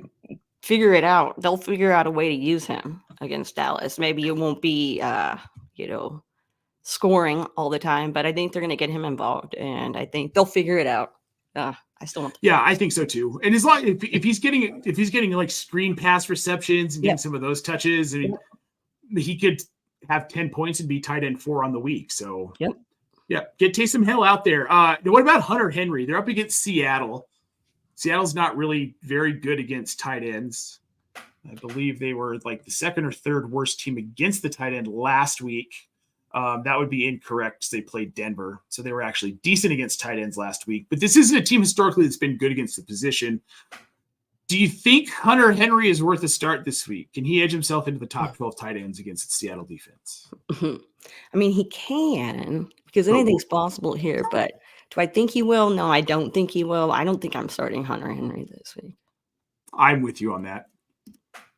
figure it out. They'll figure out a way to use him against Dallas. Maybe it won't be, scoring all the time, but I think they're going to get him involved, and I think they'll figure it out. I still don't. Yeah, I think so too. And as long if he's getting like screen pass receptions and getting some of those touches, I mean, he could have 10 points and be tight end 4 on the week. So get Taysom Hill out there. What about Hunter Henry? They're up against Seattle. Seattle's not really very good against tight ends. I believe they were like the 2nd or 3rd worst team against the tight end last week. That would be incorrect. They played Denver. So they were actually decent against tight ends last week. But this isn't a team historically that's been good against the position. Do you think Hunter Henry is worth a start this week? Can he edge himself into the top 12 tight ends against the Seattle defense? I mean, he can, because anything's possible here. But do I think he will? No, I don't think he will. I don't think I'm starting Hunter Henry this week. I'm with you on that.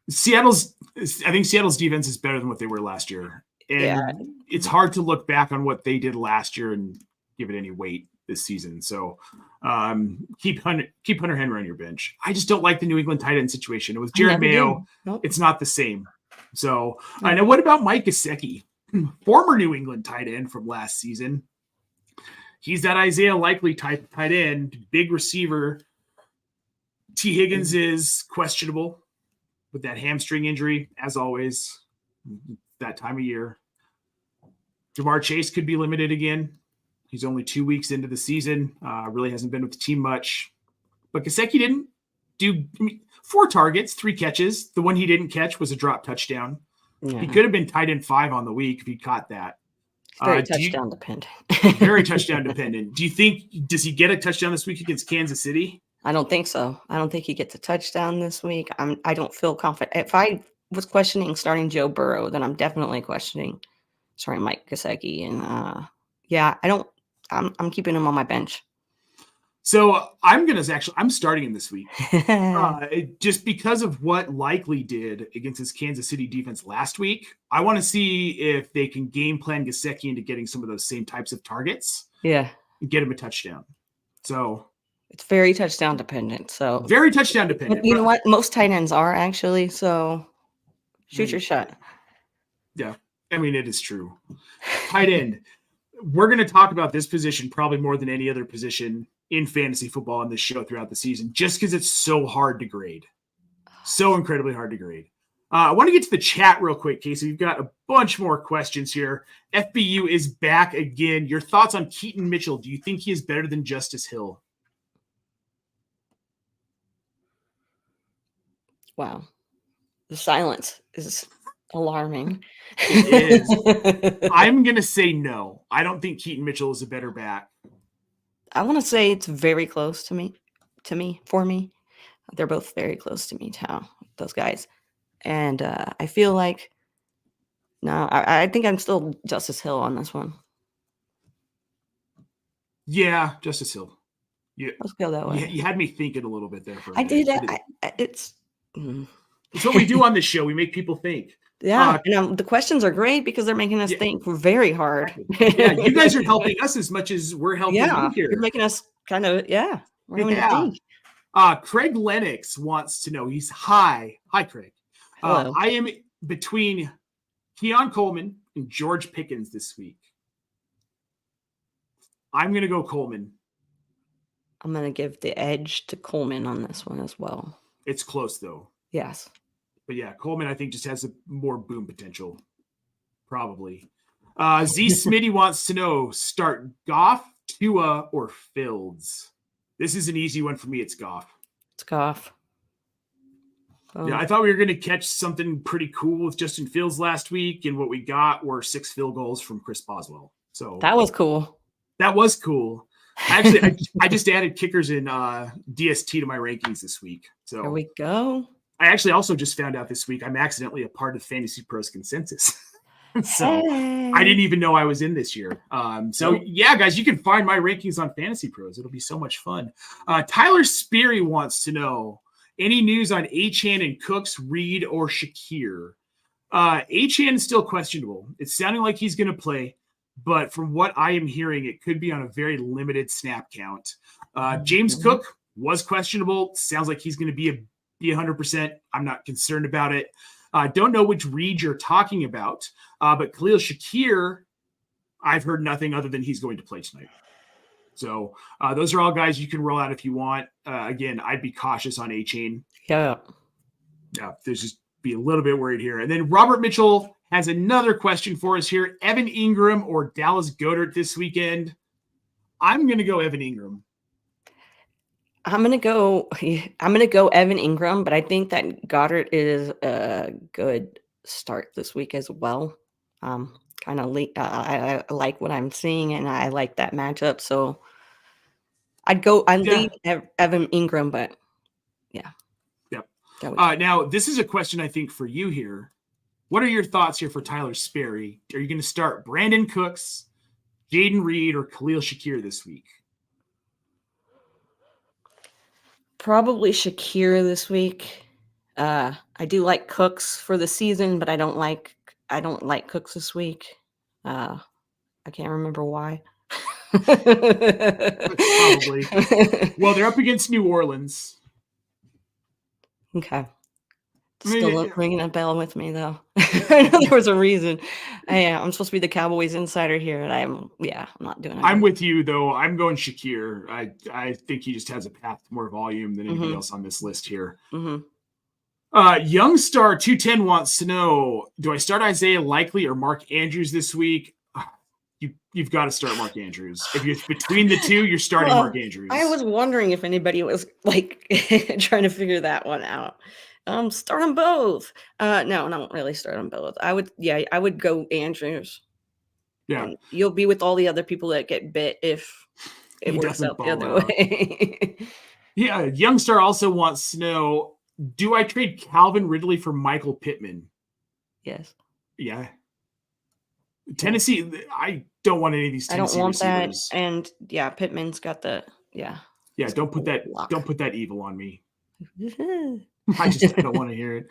I think Seattle's defense is better than what they were last year. And it's hard to look back on what they did last year and give it any weight this season. So keep Hunter Henry on your bench. I just don't like the New England tight end situation. It was Jared Mayo. Nope. It's not the same. So I know. What about Mike Gesicki, former New England tight end from last season? He's that Isaiah Likely type tight end, big receiver. T. Higgins is questionable with that hamstring injury, as always, that time of year. Jamar Chase could be limited again. He's only 2 weeks into the season. Really hasn't been with the team much. But Gesicki didn't do 4 targets, 3 catches. The one he didn't catch was a drop touchdown. Yeah. He could have been tight end 5 on the week if he caught that. Very touchdown dependent. Very touchdown dependent. Does he get a touchdown this week against Kansas City? I don't think so. I don't think he gets a touchdown this week. I don't feel confident. If I was questioning starting Joe Burrow, then I'm definitely questioning starting Mike Gesicki. And I'm keeping him on my bench. So I'm starting him this week just because of what Likely did against his Kansas City defense last week. I want to see if they can game plan Gesicki into getting some of those same types of targets. Yeah. And get him a touchdown. So it's very touchdown dependent. So very touchdown dependent. You know what? Most tight ends are actually. So shoot your shot. Yeah. I mean, it is true. Tight end. We're going to talk about this position probably more than any other position in fantasy football on this show throughout the season, just because it's so hard to grade. So incredibly hard to grade. I want to get to the chat real quick, Casey. We've got a bunch more questions here. FBU is back again. Your thoughts on Keaton Mitchell? Do you think he is better than Justice Hill? Wow. The silence is alarming. It is. I'm going to say no. I don't think Keaton Mitchell is a better back. I want to say it's very close to me. They're both very close to me, those guys. And I feel like, no, I think I'm still Justice Hill on this one. Yeah, Justice Hill. Yeah, let's go that way. You had me thinking a little bit there for a minute. I did. It's what we do on this show. We make people think. Yeah, and the questions are great because they're making us think very hard. Yeah, you guys are helping us as much as we're helping you here. You're making us kind of, we're having to think. Craig Lennox wants to know, he's hi. Hi, Craig. I am between Keon Coleman and George Pickens this week. I'm going to go Coleman. I'm going to give the edge to Coleman on this one as well. It's close, though. Yes. But yeah, Coleman, I think, just has a more boom potential. Probably. Z Smitty wants to know, start Goff, Tua, or Fields? This is an easy one for me. It's Goff. It's Goff. Oh. Yeah, I thought we were going to catch something pretty cool with Justin Fields last week, and what we got were 6 field goals from Chris Boswell. So that was cool. That was cool. Actually, I just added kickers in DST to my rankings this week. So there we go. I actually also just found out this week I'm accidentally a part of Fantasy Pros consensus. So I didn't even know I was in this year. Yeah, guys, you can find my rankings on Fantasy Pros. It'll be so much fun. Tyler Sperry wants to know, any news on Achane and Cooks, Reed, or Shakir? Achane is still questionable. It's sounding like he's going to play, but from what I am hearing, it could be on a very limited snap count. James Cook was questionable. Sounds like he's going to be 100%. I'm not concerned about it. Don't know which Reed you're talking about, but Khalil Shakir, I've heard nothing other than he's going to play tonight. So those are all guys you can roll out if you want. Again, I'd be cautious on Achane. Yeah. There's just be a little bit worried here. And then Robert Mitchell has another question for us here. Evan Ingram or Dallas Goedert this weekend? I'm going to go Evan Ingram. I'm gonna go Evan Ingram, but I think that Goddard is a good start this week as well. I like what I'm seeing, and I like that matchup. So I'd lead Evan Ingram, but yeah. Yep. Now this is a question I think for you here. What are your thoughts here for Tyler Sperry? Are you going to start Brandon Cooks, Jaden Reed, or Khalil Shakir this week? Probably Shakir this week. I do like Cooks for the season, but I don't like Cooks this week. I can't remember why. Probably. Well, they're up against New Orleans. Okay. Still ringing a bell with me, though. I know there was a reason. I'm supposed to be the Cowboys insider here, and I'm not doing it. I'm with you, though. I'm going Shakir. I think he just has a path to more volume than anybody else on this list here. Youngstar 210 wants to know, do I start Isaiah Likely or Mark Andrews this week? You've got to start Mark Andrews. If you're between the two, you're starting Mark Andrews. I was wondering if anybody was like trying to figure that one out. Start them both. No, not really start them both. I would go Andrews. Yeah. And you'll be with all the other people that get bit if it works out the other way. Yeah. Youngstar also wants to know, do I trade Calvin Ridley for Michael Pittman? Yes. Yeah. Tennessee, I don't want any of these Tennessee receivers. That. And yeah, Pittman's got the Yeah, don't put that evil on me. I don't want to hear it.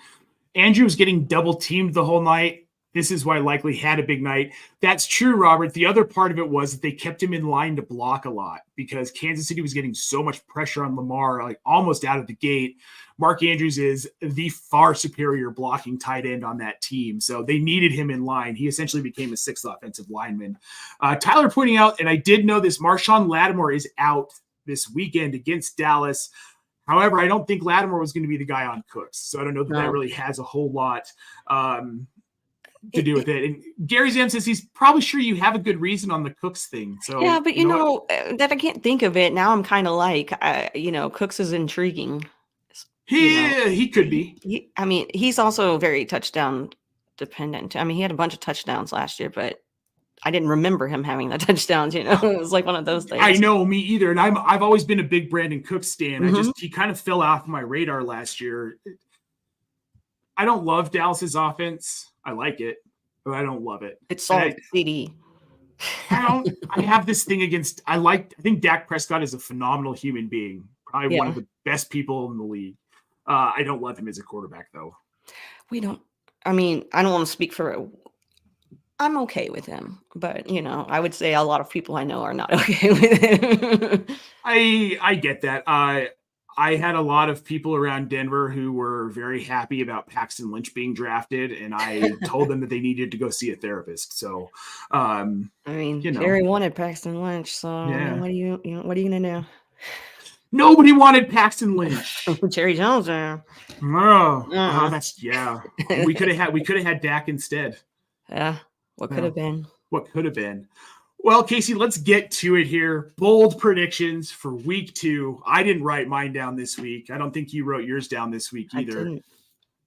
Andrew was getting double teamed the whole night. This is why Likely had a big night. That's true, Robert. The other part of it was that they kept him in line to block a lot because Kansas City was getting so much pressure on Lamar, like almost out of the gate. Mark Andrews is the far superior blocking tight end on that team. So they needed him in line. He essentially became a 6th offensive lineman. Tyler pointing out, and I did know this, Marshawn Lattimore is out this weekend against Dallas. However, I don't think Lattimore was going to be the guy on Cooks. So I don't know that that really has a whole lot to do with it. And Gary Zam says he's probably sure you have a good reason on the Cooks thing. So yeah, but you know that I can't think of it now. I'm kind of like, Cooks is intriguing. He could be. He's also very touchdown dependent. I mean, he had a bunch of touchdowns last year, but I didn't remember him having the touchdowns. It was like one of those things. I know, me either. And I've always been a big Brandon Cooks stan. He kind of fell off my radar last year. I don't love Dallas's offense. I like it, but I don't love it. It's all CD. I have this thing against. I think Dak Prescott is a phenomenal human being. Probably one of the best people in the league. I don't love him as a quarterback, though. I don't want to speak for. I'm okay with him, but I would say a lot of people I know are not okay with him. I get that. I had a lot of people around Denver who were very happy about Paxton Lynch being drafted, and I told them that they needed to go see a therapist. So, I mean, Jerry wanted Paxton Lynch, so I mean, what are you gonna do? Nobody wanted Paxton Lynch. Jerry Jones. That's we could have had Dak instead. Yeah. What could have been? What could have been? Well, Casey, let's get to it here. Bold predictions for week 2. I didn't write mine down this week. I don't think you wrote yours down this week either. I didn't.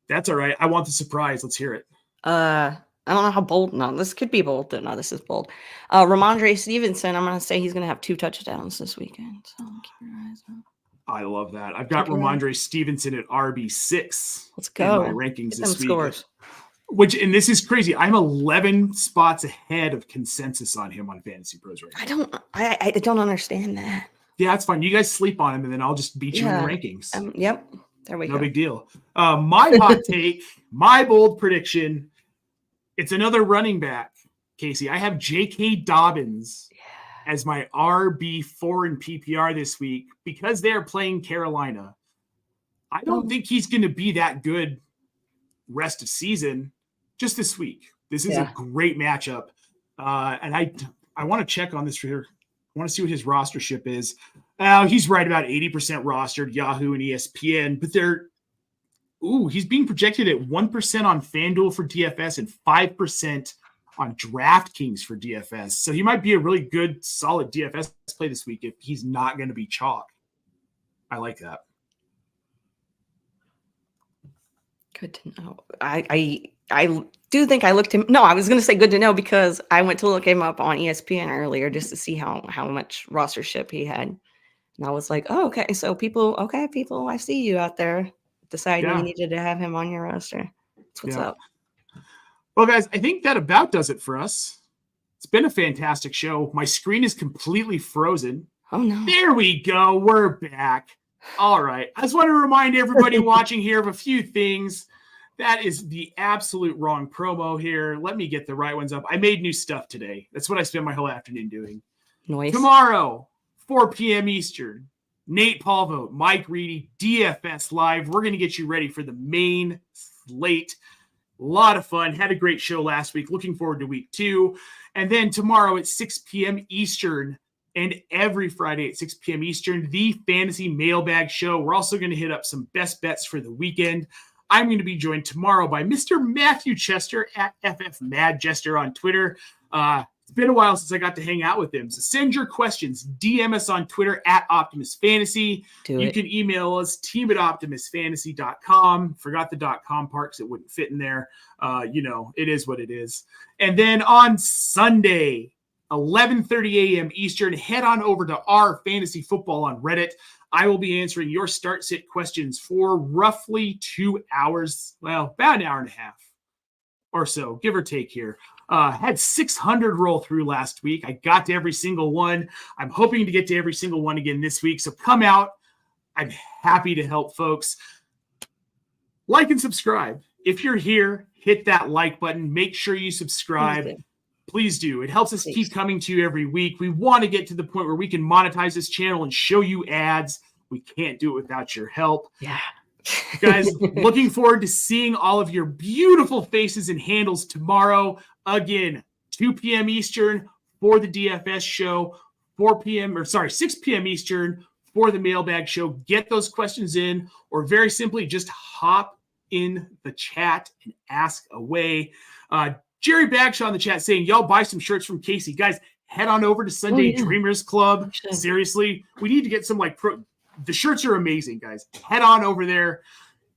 That's all right. I want the surprise. Let's hear it. I don't know how bold. No, this could be bold. No, this is bold. Ramondre Stevenson, I'm going to say he's going to have 2 touchdowns this weekend. So keep your eyes on. I love that. I've got Ramondre Stevenson at RB6. Let's go. In my rankings this week. Scores. And this is crazy. I'm 11 spots ahead of consensus on him on Fantasy Pros right now. I don't understand that. Yeah, that's fine. You guys sleep on him, and then I'll just beat you in the rankings. Yep. There we go. No big deal. My hot take, my bold prediction, it's another running back, Casey. I have J.K. Dobbins as my RB4 in PPR this week because they're playing Carolina. I don't think he's going to be that good rest of season. Just this week. This is a great matchup. And I want to check on this for here. I want to see what his rostership is. He's right about 80% rostered, Yahoo and ESPN, but he's being projected at 1% on FanDuel for DFS and 5% on DraftKings for DFS. So he might be a really good, solid DFS play this week if he's not going to be chalk. I like that. Good to know. I do think I looked him. No, I was going to say good to know because I went to look him up on ESPN earlier just to see how much rostership he had. And I was like, oh, okay. So people, I see you out there deciding you needed to have him on your roster. That's what's up. Well, guys, I think that about does it for us. It's been a fantastic show. My screen is completely frozen. Oh, no. There we go. We're back. All right. I just want to remind everybody watching here of a few things. That is the absolute wrong promo here. Let me get the right ones up. I made new stuff today. That's what I spent my whole afternoon doing. Nice. Tomorrow, 4 p.m. Eastern, Nate Polvogt, Mike Reedy, DFS Live. We're going to get you ready for the main slate. A lot of fun. Had a great show last week. Looking forward to week 2. And then tomorrow at 6 p.m. Eastern and every Friday at 6 p.m. Eastern, the Fantasy Mailbag Show. We're also going to hit up some best bets for the weekend. I'm going to be joined tomorrow by Mr. Matthew Chester at FF Mad Jester on Twitter. It's been a while since I got to hang out with him. So send your questions. DM us on Twitter at Optimus Fantasy. You can email us, team@optimusfantasy.com. Forgot the .com part because it wouldn't fit in there. It is what it is. And then on Sunday, 11:30 a.m. Eastern, head on over to our Fantasy Football on Reddit. I will be answering your start-sit questions for roughly 2 hours. Well, about an hour and a half or so, give or take here. Had 600 roll through last week. I got to every single one. I'm hoping to get to every single one again this week. So come out. I'm happy to help folks. Like and subscribe. If you're here, hit that like button. Make sure you subscribe. Please do. It helps us keep coming to you every week. We want to get to the point where we can monetize this channel and show you ads. We can't do it without your help. Yeah. Guys, looking forward to seeing all of your beautiful faces and handles tomorrow. Again, 2 p.m. Eastern for the DFS show, 6 p.m. Eastern for the mailbag show. Get those questions in, or very simply just hop in the chat and ask away. Jerry Bagshaw in the chat saying, y'all buy some shirts from Casey. Guys, head on over to Sunday Dreamers Club. Seriously, we need to get some the shirts are amazing, guys. Head on over there.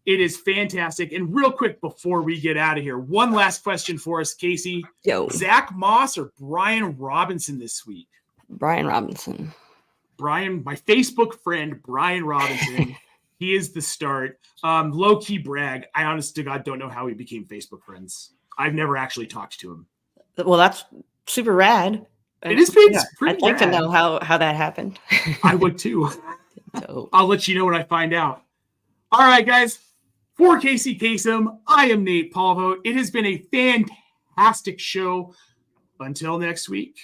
It is fantastic. And real quick before we get out of here, one last question for us, Casey. Zach Moss or Brian Robinson this week? Brian Robinson. Brian, my Facebook friend, Brian Robinson. He is the start. Low-key brag. I honest to God don't know how we became Facebook friends. I've never actually talked to him. Well, that's super rad. It is pretty I'd like to know how that happened. I would too. I'll let you know when I find out. All right, guys. For Kacey Kasem, I am Nate Polvogt. It has been a fantastic show. Until next week.